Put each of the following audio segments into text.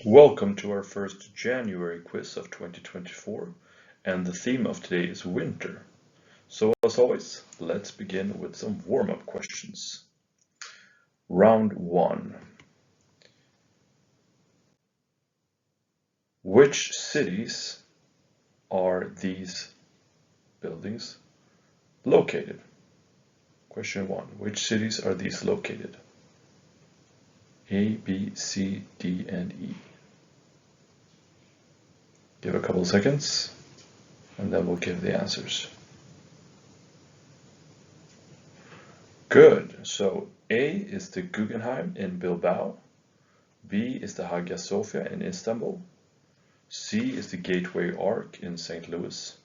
Welcome to our first January quiz of 2024, and the theme of today is winter. So as always, let's begin with some warm-up questions. Round 1. Which cities are these buildings located? Question 1. Which cities are these located? A, B, C, D, and E. Give a couple seconds, and then we'll give the answers. Good. So A is the Guggenheim in Bilbao. B is the Hagia Sophia in Istanbul. C is the Gateway Arch in St. Louis.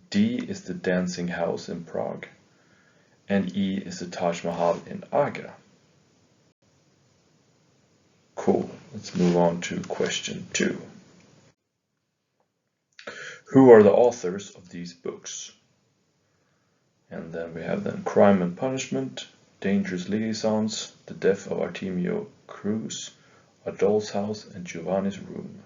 D is the Dancing House in Prague. And E is the Taj Mahal in Agra. Cool. Let's move on to question 2. Who are the authors of these books? And then we have Crime and Punishment, Dangerous Liaisons, The Death of Artemio Cruz, A Doll's House, and Giovanni's Room.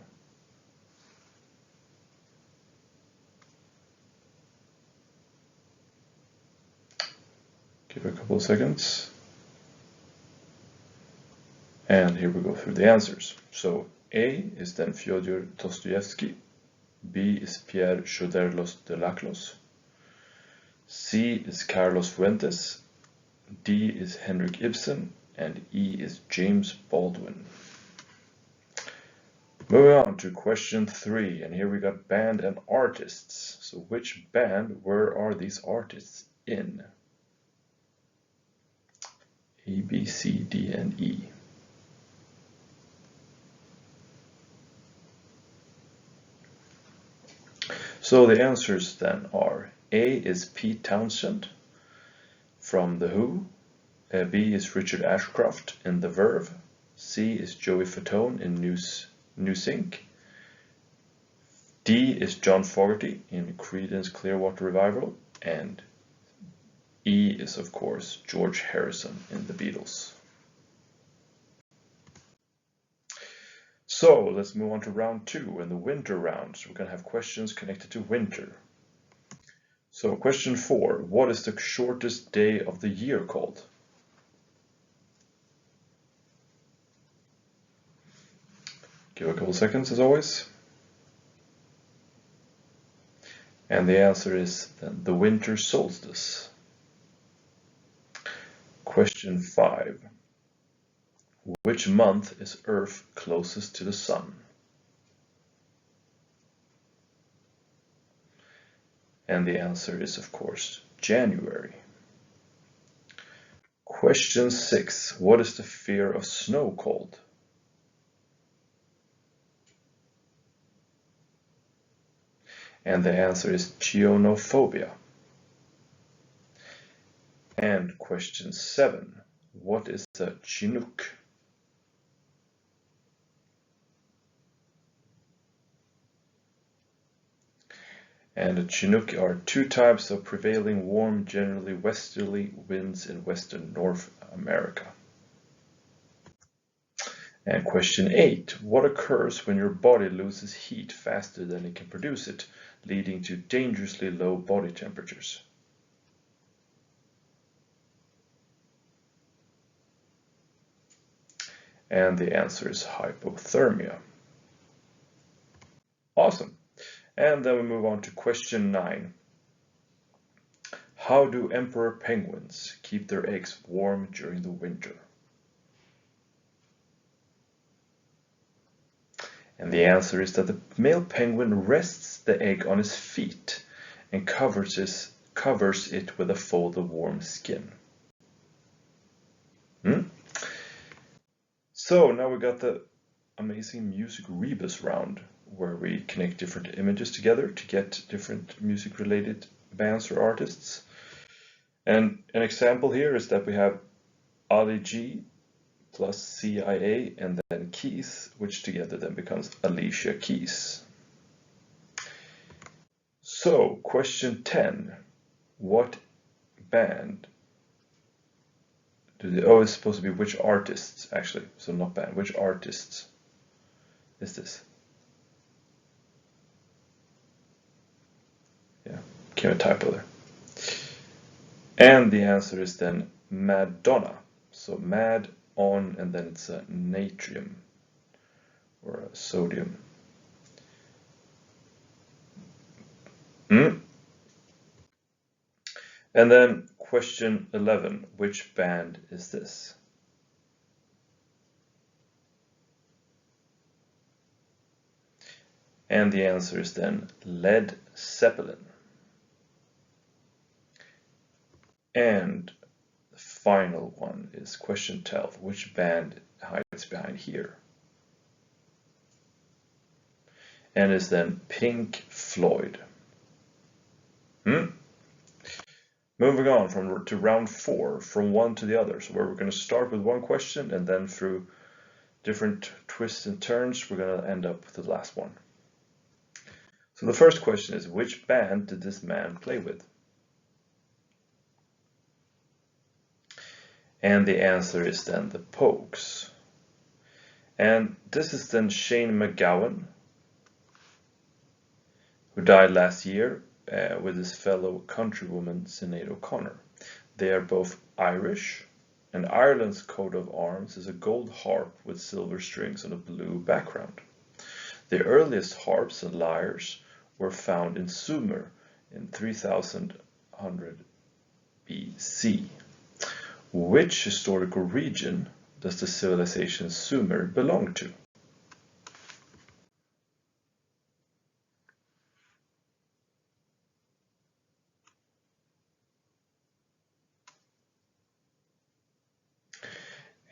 Give it a couple of seconds. And here we go through the answers. So A is then Fyodor Dostoevsky. B is Pierre Choderlos de Laclos. C is Carlos Fuentes. D is Henrik Ibsen. And E is James Baldwin. Moving on to question 3, and here we got band and artists. So which band, where are these artists in? A, B, C, D, and E. So the answers then are A is Pete Townshend from The Who, B is Richard Ashcroft in The Verve, C is Joey Fatone in NSYNC, D is John Fogerty in Creedence Clearwater Revival, and E is of course George Harrison in The Beatles. So let's move on to round 2 and the winter rounds. We're going to have questions connected to winter. So question 4, what is the shortest day of the year called? Give a couple seconds as always. And the answer is then the winter solstice. Question 5. Which month is Earth closest to the Sun? And the answer is, of course, January. Question 6. What is the fear of snow called? And the answer is chionophobia. And question 7. What is a Chinook? And a Chinook are 2 types of prevailing warm, generally westerly winds in western North America. And question 8. What occurs when your body loses heat faster than it can produce it, leading to dangerously low body temperatures? And the answer is hypothermia. Awesome. And then we move on to question 9. How do emperor penguins keep their eggs warm during the winter? And the answer is that the male penguin rests the egg on his feet and covers it with a fold of warm skin. So now we got the amazing music rebus round, where we connect different images together to get different music related bands or artists. And an example here is that we have Ali G plus CIA and then Keys, which together then becomes Alicia Keys. So question 10, what band it's supposed to be which artists actually, so not band, which artists is this? Yeah, came a typo there. And the answer is then Madonna. So mad on, and then it's a natrium or a sodium. And then question 11, which band is this? And the answer is then Led Zeppelin. And the final one is question 12, which band hides behind here? And is then Pink Floyd. Moving on to round 4, from one to the other. So where we're going to start with one question, and then through different twists and turns, we're going to end up with the last one. So the first question is, which band did this man play with? And the answer is then the Pogues. And this is then Shane MacGowan, who died last year with his fellow countrywoman Sinead O'Connor. They are both Irish, and Ireland's coat of arms is a gold harp with silver strings on a blue background. The earliest harps and lyres were found in Sumer in 3100 BC. Which historical region does the civilization Sumer belong to?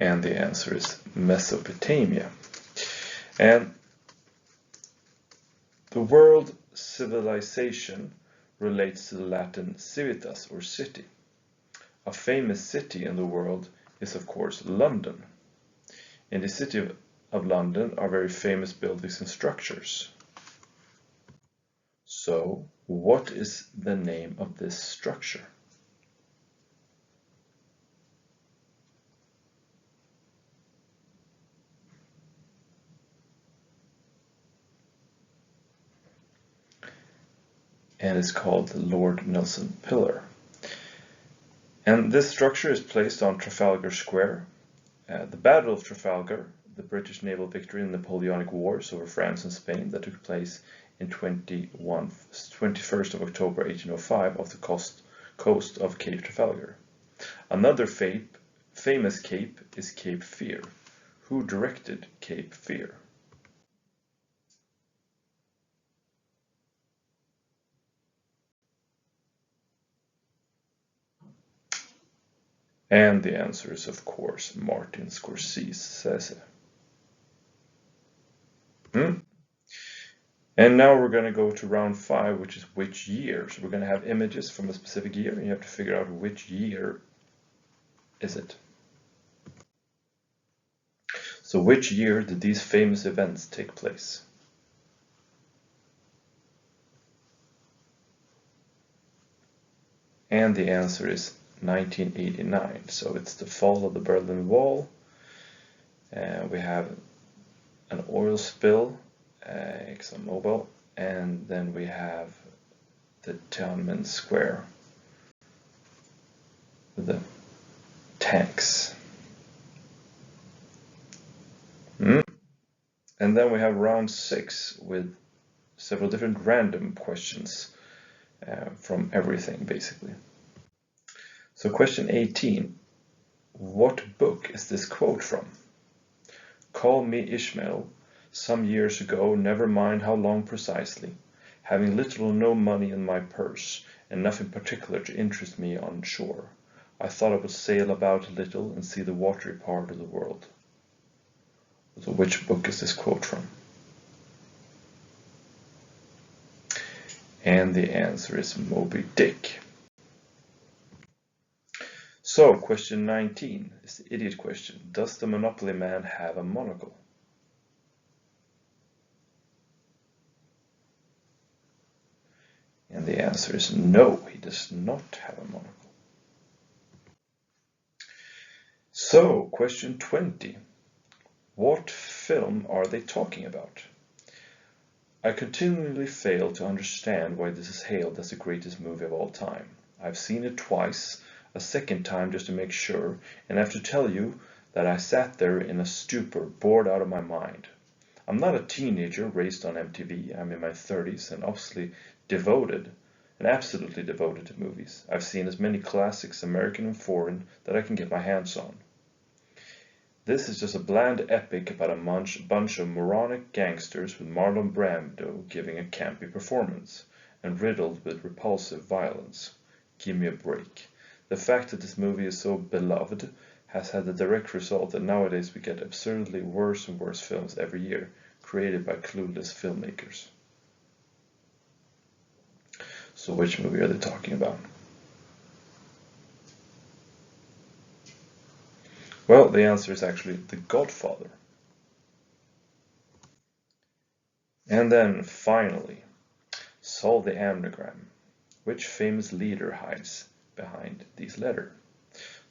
And the answer is Mesopotamia. And the word civilization relates to the Latin civitas, or city. A famous city in the world is, of course, London. In the city of London are very famous buildings and structures. So, what is the name of this structure? And it's called the Lord Nelson Pillar. And this structure is placed on Trafalgar Square. The Battle of Trafalgar, the British naval victory in the Napoleonic Wars over France and Spain that took place in 21st of October 1805 off the coast of Cape Trafalgar. Another famous cape is Cape Fear. Who directed Cape Fear? And the answer is, of course, Martin Scorsese. And now we're going to go to round 5, which is which year. So we're going to have images from a specific year, and you have to figure out which year is it. So which year did these famous events take place? And the answer is 1989. So it's the fall of the Berlin Wall. We have an oil spill, ExxonMobil, and then we have the Tiananmen Square with the tanks. And then we have round 6 with several different random questions from everything, basically. So question 18, what book is this quote from? Call me Ishmael, some years ago, never mind how long precisely, having little or no money in my purse, and nothing particular to interest me on shore. I thought I would sail about a little and see the watery part of the world. So which book is this quote from? And the answer is Moby Dick. So, question 19 is the idiot question. Does the Monopoly Man have a monocle? And the answer is no, he does not have a monocle. So, question 20. What film are they talking about? I continually fail to understand why this is hailed as the greatest movie of all time. I've seen it twice, a second time just to make sure, and I have to tell you that I sat there in a stupor, bored out of my mind. I'm not a teenager raised on MTV. I'm in my 30s and obviously devoted, and absolutely devoted to movies. I've seen as many classics, American and foreign, that I can get my hands on. This is just a bland epic about a bunch of moronic gangsters with Marlon Brando giving a campy performance, and riddled with repulsive violence. Give me a break. The fact that this movie is so beloved has had the direct result that nowadays we get absurdly worse and worse films every year, created by clueless filmmakers. So which movie are they talking about? Well, the answer is actually The Godfather. And then, finally, solve the anagram. Which famous leader hides behind these letters?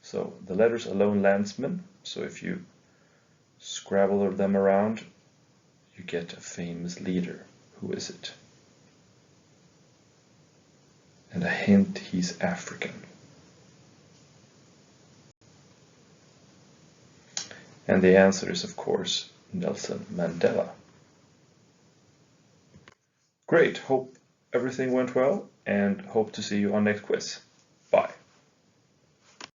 So the letters are lone landsman, so if you scrabble them around, you get a famous leader. Who is it? And a hint, he's African. And the answer is, of course, Nelson Mandela. Great, hope everything went well, and hope to see you on next quiz. Bye.